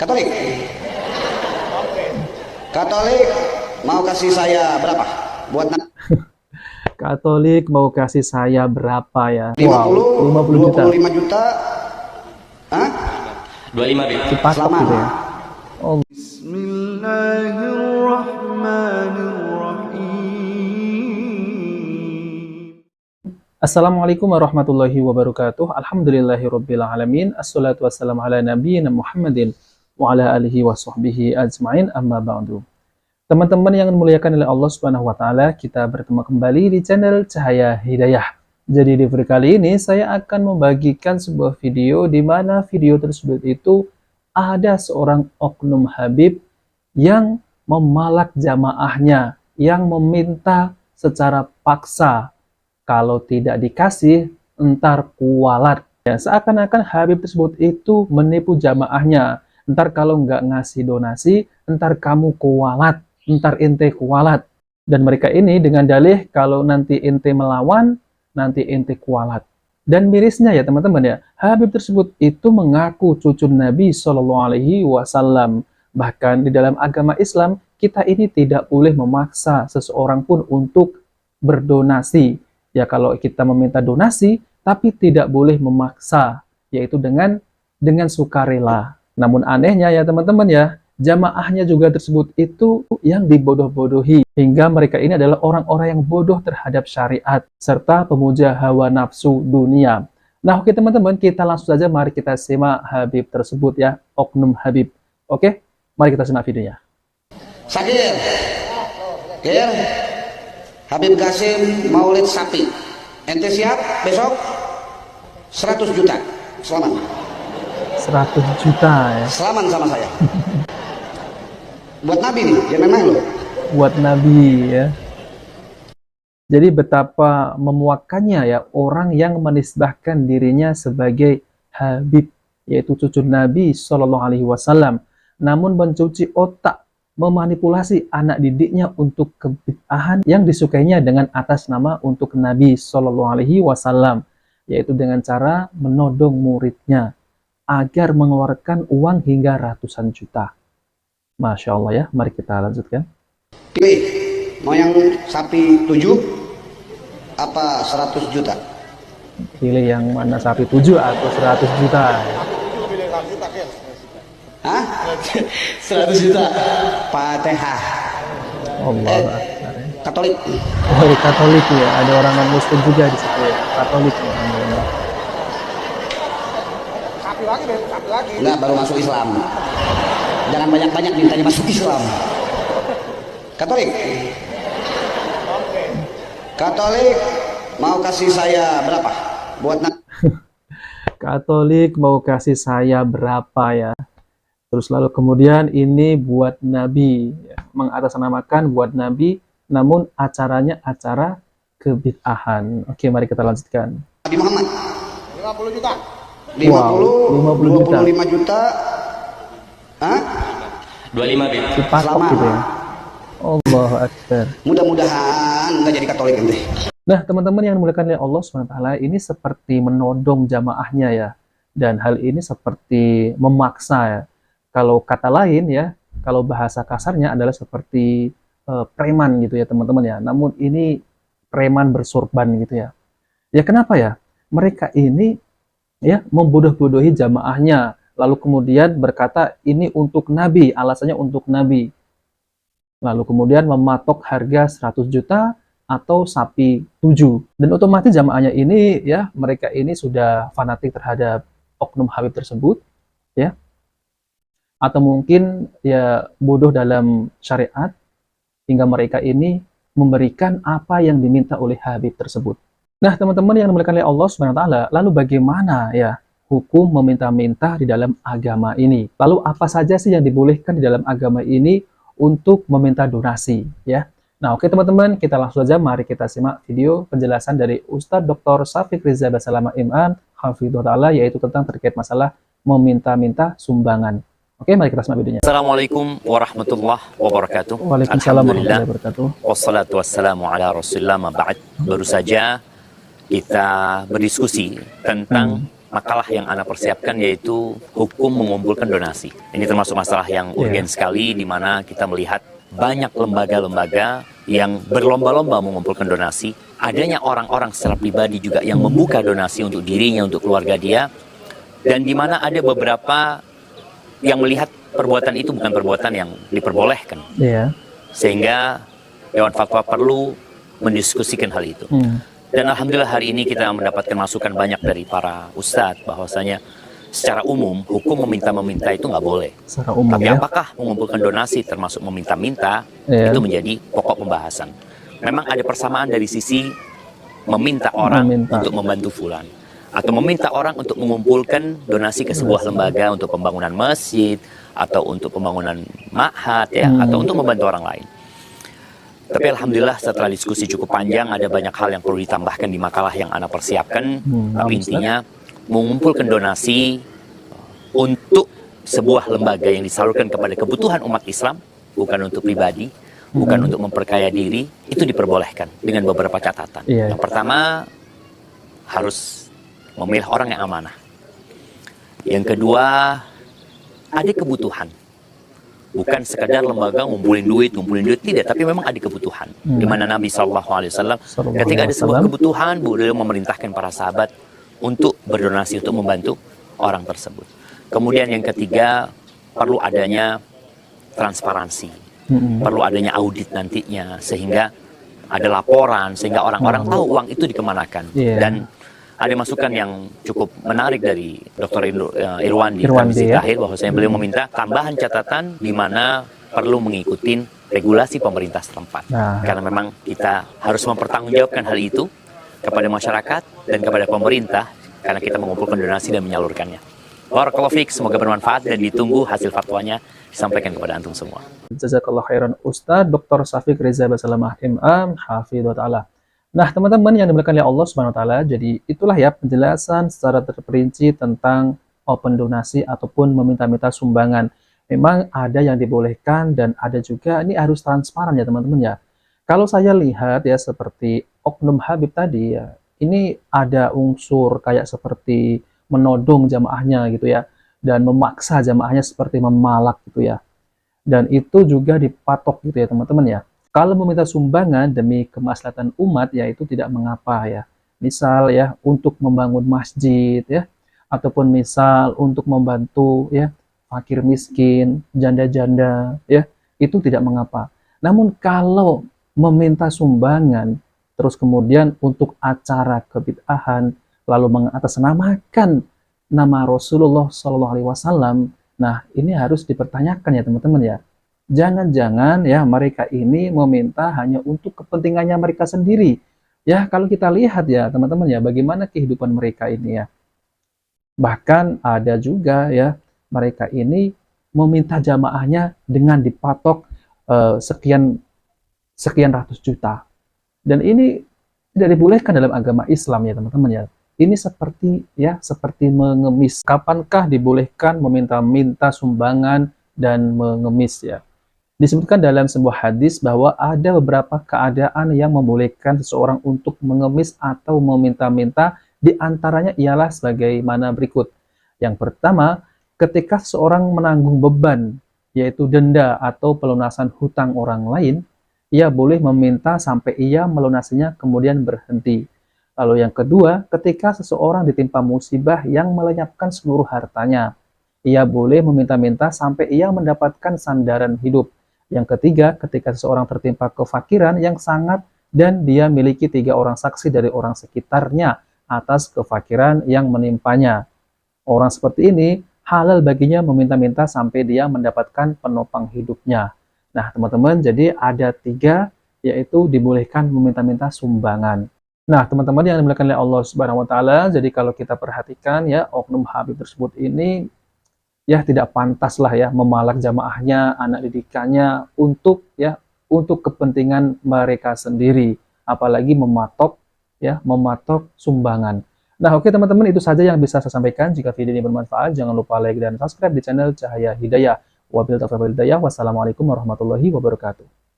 Katolik. Katolik mau kasih saya berapa? Buat Katolik mau kasih saya berapa ya? 50, wow, 50 juta. 25 juta. Hah? 25 Bib. Cipatok gitu ya. Oh. Assalamualaikum warahmatullahi wabarakatuh. Alhamdulillahirabbil alamin. Assalatu wassalamu ala nabiyyina Muhammadin wa ala alihi wa sahbihi ajmain, amma ba'du. Teman-teman yang dimuliakan oleh Allah Subhanahu wa taala, kita bertemu kembali di channel Cahaya Hidayah. Jadi di video kali ini saya akan membagikan sebuah video di mana video tersebut itu ada seorang oknum Habib yang memalak jamaahnya, yang meminta secara paksa. Kalau tidak dikasih, entar kualat. Ya, seakan-akan Habib tersebut itu menipu jamaahnya. Entar kalau nggak ngasih donasi, entar kamu kualat, entar ente kualat. Dan mereka ini dengan dalih kalau nanti ente melawan, nanti ente kualat. Dan mirisnya ya teman-teman ya, Habib tersebut itu mengaku cucu Nabi SAW. Bahkan di dalam agama Islam, kita ini tidak boleh memaksa seseorang pun untuk berdonasi. Ya kalau kita meminta donasi, tapi tidak boleh memaksa, yaitu dengan sukarela. Namun anehnya ya teman-teman ya, jamaahnya juga tersebut itu yang dibodoh-bodohi. Hingga mereka ini adalah orang-orang yang bodoh terhadap syariat, serta pemuja hawa nafsu dunia. Nah oke teman-teman, kita langsung saja mari kita simak Habib tersebut ya, oknum Habib. Oke, mari kita simak videonya. Sakir. Kir. Habib Qasim Maulid sapi. Ente siap besok? 100 juta. Selamat. 100 juta ya. Selamat sama saya. Buat Nabi nih, jangan main loh. Buat Nabi ya. Jadi betapa memuakannya ya orang yang menisbahkan dirinya sebagai Habib, yaitu cucu Nabi SAW, namun mencuci otak, memanipulasi anak didiknya untuk kebid'ahan yang disukainya dengan atas nama untuk Nabi SAW, yaitu dengan cara menodong muridnya agar mengeluarkan uang hingga ratusan juta. Masya Allah ya, mari kita lanjutkan. Pilih, mau yang sapi 7 apa 100 juta? Pilih yang mana, sapi 7 atau 100 juta? Hah? 100 juta. Fatihah. Allah Akbar. Katolik. Oh, Katolik ya, ada orang non Muslim juga di situ ya. Katolik ya. Sapi lagi deh, sapi lagi. Enggak, baru masuk Islam. Jangan banyak-banyak mintanya masuk Islam. Katolik. Katolik mau kasih saya berapa? Buat Katolik mau kasih saya berapa ya? Terus lalu kemudian ini buat Nabi, ya, mengatasnamakan buat Nabi, namun acaranya acara kebid'ahan. Oke, mari kita lanjutkan. Nabi Muhammad 50 juta. 50, wow, 25 juta. Hah? 25 Bib. Cipatok gitu ya. Allah Akbar. Mudah-mudahan nggak jadi Katolik nanti. Nah, teman-teman yang dimuliakan oleh Allah SWT, ini seperti menodong jamaahnya ya. Dan hal ini seperti memaksa ya. Kalau kata lain ya, kalau bahasa kasarnya adalah seperti preman gitu ya teman-teman ya. Namun ini preman bersorban gitu ya. Ya kenapa ya? Mereka ini ya membodoh-bodohi jamaahnya. Lalu kemudian berkata ini untuk Nabi, alasannya untuk Nabi. Lalu kemudian mematok harga 100 juta atau sapi 7. Dan otomatis jamaahnya ini ya, mereka ini sudah fanatik terhadap oknum Habib tersebut ya. Atau mungkin ya bodoh dalam syariat hingga mereka ini memberikan apa yang diminta oleh Habib tersebut. Nah teman-teman yang dimuliakan oleh Allah SWT, lalu bagaimana ya hukum meminta-minta di dalam agama ini? Lalu apa saja sih yang dibolehkan di dalam agama ini untuk meminta donasi ya? Nah oke teman-teman, kita langsung saja mari kita simak video penjelasan dari Ustadz Dr. Syafiq Rizal Basalamah Imam Hafidhullah, yaitu tentang terkait masalah meminta-minta sumbangan. Oke, mari kita simak videonya. Assalamualaikum warahmatullahi wabarakatuh. Waalaikumsalam warahmatullahi wabarakatuh. Wassalatu wassalamu ala rasulillah ma ba'd. Baru saja kita berdiskusi tentang makalah yang Anda persiapkan, yaitu hukum mengumpulkan donasi. Ini termasuk masalah yang urgen sekali, di mana kita melihat banyak lembaga-lembaga yang berlomba-lomba mengumpulkan donasi. Adanya orang-orang secara pribadi juga yang membuka donasi untuk dirinya, untuk keluarga dia. Dan di mana ada beberapa yang melihat perbuatan itu bukan perbuatan yang diperbolehkan. Sehingga Dewan Fatwa perlu mendiskusikan hal itu. Dan alhamdulillah hari ini kita mendapatkan masukan banyak dari para ustadz bahwasanya secara umum hukum meminta-meminta itu nggak boleh. Tapi apakah mengumpulkan donasi termasuk meminta-minta, itu menjadi pokok pembahasan. Memang ada persamaan dari sisi meminta orang untuk membantu fulan, atau meminta orang untuk mengumpulkan donasi ke sebuah lembaga untuk pembangunan masjid, atau untuk pembangunan ma'had, ya, atau untuk membantu orang lain. Tapi alhamdulillah setelah diskusi cukup panjang, ada banyak hal yang perlu ditambahkan di makalah yang Anda persiapkan. Tapi intinya mengumpulkan donasi untuk sebuah lembaga yang disalurkan kepada kebutuhan umat Islam, bukan untuk pribadi, bukan untuk memperkaya diri, itu diperbolehkan dengan beberapa catatan. Yang pertama, harus memilih orang yang amanah. Yang kedua, ada kebutuhan. Bukan sekadar lembaga ngumpulin duit, tidak, tapi memang ada kebutuhan. Di mana Nabi SAW ketika ada sebuah kebutuhan, beliau memerintahkan para sahabat untuk berdonasi, untuk membantu orang tersebut. Kemudian yang ketiga, perlu adanya transparansi, perlu adanya audit nantinya, sehingga ada laporan, sehingga orang-orang tahu uang itu dikemanakan. Dan ada masukan yang cukup menarik dari Dr. Irwandi terakhir, bahwasanya beliau meminta tambahan catatan di mana perlu mengikuti regulasi pemerintah setempat. Karena memang kita harus mempertanggungjawabkan hal itu kepada masyarakat dan kepada pemerintah, karena kita mengumpulkan donasi dan menyalurkannya. Barakallahu fiik, semoga bermanfaat dan ditunggu hasil fatwanya disampaikan kepada antum semua. Jazakallah khairan Ustadz Dr. Syafiq Reza Basalamah MA Hafidhullah Ta'ala. Nah, teman-teman yang dimuliakan oleh Allah Subhanahu wa taala, jadi itulah ya penjelasan secara terperinci tentang open donasi ataupun meminta-minta sumbangan. Memang ada yang dibolehkan dan ada juga ini harus transparan ya, teman-teman ya. Kalau saya lihat ya seperti Oknum Habib tadi ya, ini ada unsur kayak seperti menodong jamaahnya gitu ya, dan memaksa jamaahnya seperti memalak gitu ya. Dan itu juga dipatok gitu ya, teman-teman ya. Kalau meminta sumbangan demi kemaslahatan umat, ya itu tidak mengapa ya. Misal ya untuk membangun masjid ya, ataupun misal untuk membantu ya fakir miskin, janda-janda ya, itu tidak mengapa. Namun kalau meminta sumbangan terus kemudian untuk acara kebid'ahan, lalu mengatasnamakan nama Rasulullah SAW, nah ini harus dipertanyakan ya, teman-teman ya. Jangan-jangan ya mereka ini meminta hanya untuk kepentingannya mereka sendiri. Ya, kalau kita lihat ya teman-teman ya, bagaimana kehidupan mereka ini ya. Bahkan ada juga ya, mereka ini meminta jamaahnya dengan dipatok sekian ratus juta. Dan ini tidak dibolehkan dalam agama Islam ya, teman-teman ya. Ini seperti mengemis. Kapankah dibolehkan meminta-minta sumbangan dan mengemis ya? Disebutkan dalam sebuah hadis bahwa ada beberapa keadaan yang membolehkan seseorang untuk mengemis atau meminta-minta, di antaranya ialah sebagaimana berikut. Yang pertama, ketika seseorang menanggung beban, yaitu denda atau pelunasan hutang orang lain, ia boleh meminta sampai ia melunasinya kemudian berhenti. Lalu yang kedua, ketika seseorang ditimpa musibah yang melenyapkan seluruh hartanya, ia boleh meminta-minta sampai ia mendapatkan sandaran hidup. Yang ketiga, ketika seseorang tertimpa kefakiran yang sangat dan dia miliki 3 orang saksi dari orang sekitarnya atas kefakiran yang menimpanya. Orang seperti ini halal baginya meminta-minta sampai dia mendapatkan penopang hidupnya. Nah, teman-teman, jadi ada 3, yaitu dibolehkan meminta-minta sumbangan. Nah, teman-teman yang dimuliakan oleh Allah Subhanahu wa taala, jadi kalau kita perhatikan ya, oknum Habib tersebut ini ya tidak pantas lah ya memalak jamaahnya, anak didikannya untuk kepentingan mereka sendiri, apalagi mematok sumbangan. Nah, oke teman-teman, itu saja yang bisa saya sampaikan. Jika video ini bermanfaat, jangan lupa like dan subscribe di channel Cahaya Hidayah. Wabillahi taufiq wal hidayah. Wassalamualaikum warahmatullahi wabarakatuh.